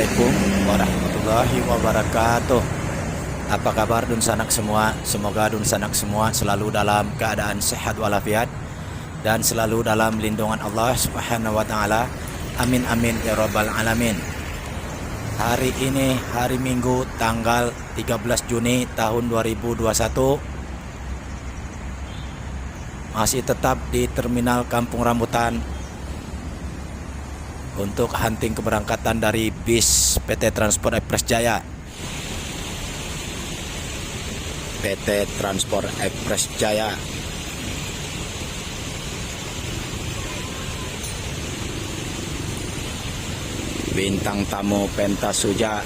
Assalamualaikum warahmatullahi wabarakatuh. Apa kabar dun sanak semua? Semoga dun sanak semua selalu dalam keadaan sehat walafiat dan selalu dalam lindungan Allah Subhanahu wa taala. Amin amin ya rabbal alamin. Hari ini hari Minggu tanggal 13 Juni tahun 2021. Masih tetap di Terminal Kampung Rambutan untuk hunting keberangkatan dari bis PT Transport Express Jaya. PT Transport Express Jaya. Bintang tamu pentas Suja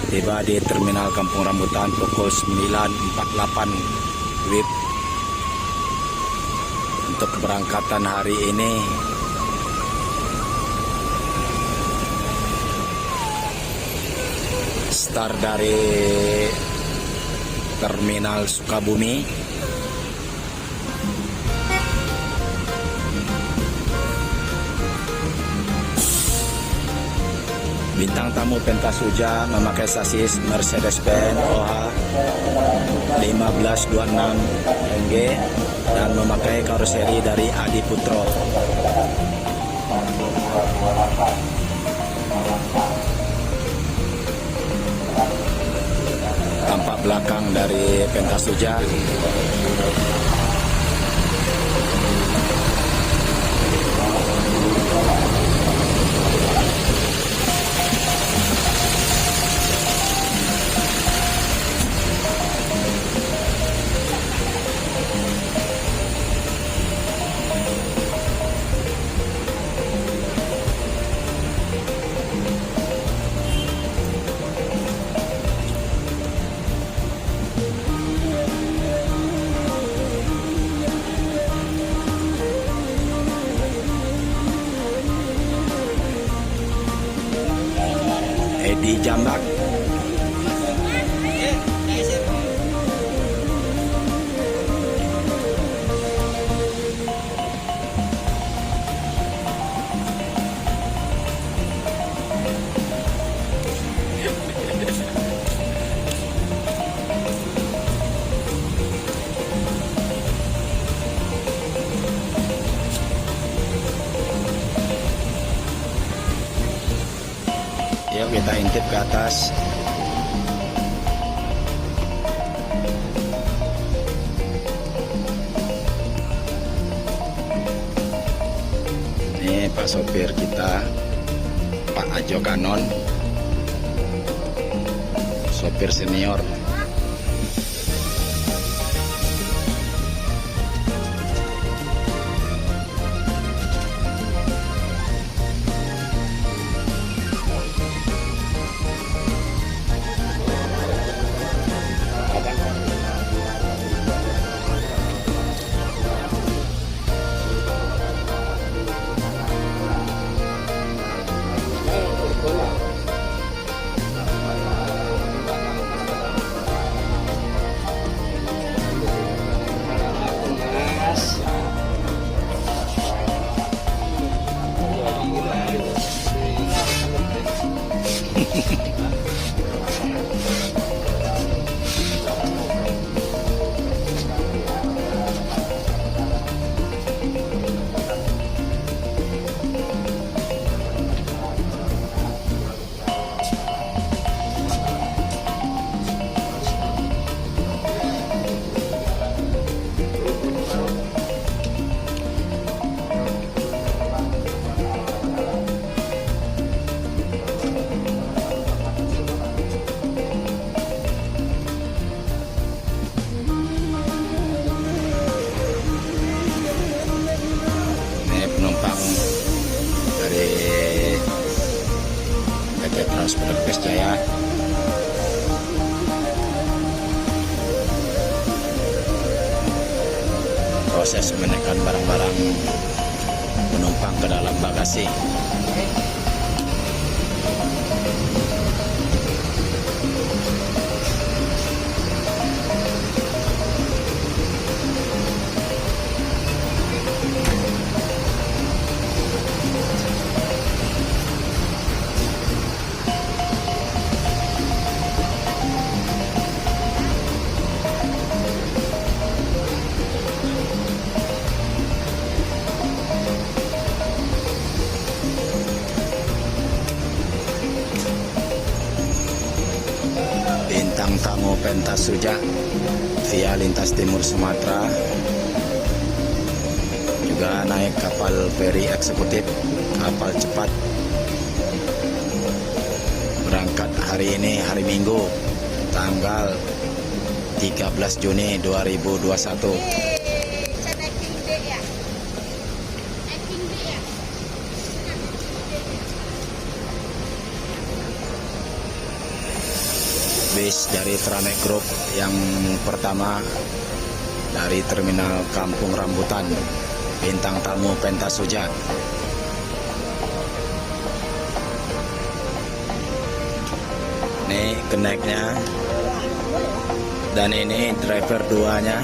tiba di Terminal Kampung Rambutan pukul 9.48 WIB untuk keberangkatan hari ini. Start dari Terminal Sukabumi. Bintang tamu pentas Suja memakai sasis Mercedes-Benz OH 1526 MG dan memakai karoseri dari Adi Putro. Tampak belakang dari pentas Suja. Edi Jambak. Yuk kita intip ke atas. Ini Pak sopir kita, Pak Ajo Kanon, sopir senior. Transport Express Jaya. Proses menekan barang-barang penumpang ke dalam bagasi. bintang tamu pentas Suja via lintas timur Sumatera, juga naik kapal feri eksekutif, kapal cepat, berangkat hari ini, hari Minggu, tanggal 13 Juni 2021. Bis dari Trame Group yang pertama dari Terminal Kampung Rambutan, bintang tamu pentas Suja. Ini kenaiknya, dan ini driver duanya.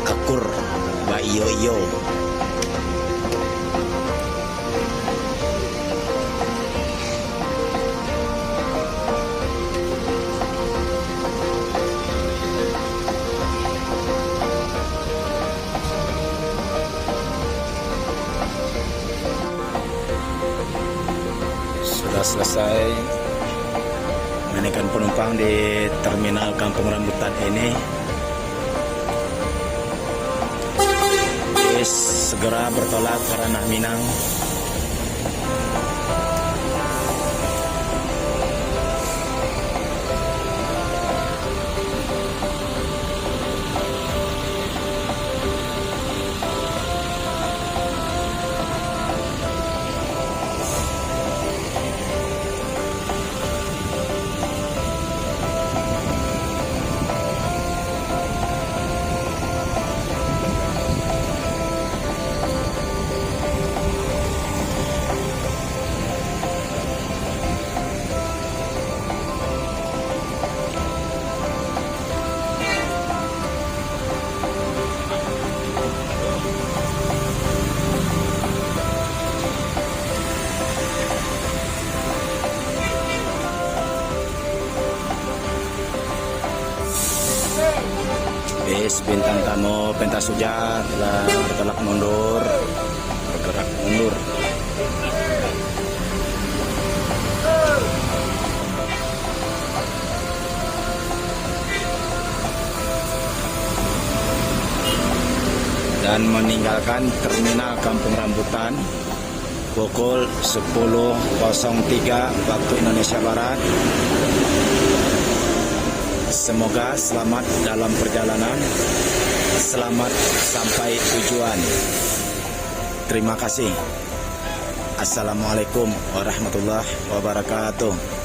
Akur Mbak Iyo. Sudah selesai menaikkan penumpang di Terminal Kampung Rambutan ini. Bis segera bertolak ke Ranah Minang. Bis bintang tamu pentas Suja telah bergerak mundur. Dan meninggalkan Terminal Kampung Rambutan pukul 10.03 waktu Indonesia Barat. Semoga selamat dalam perjalanan, selamat sampai tujuan. Terima kasih. Assalamualaikum warahmatullahi wabarakatuh.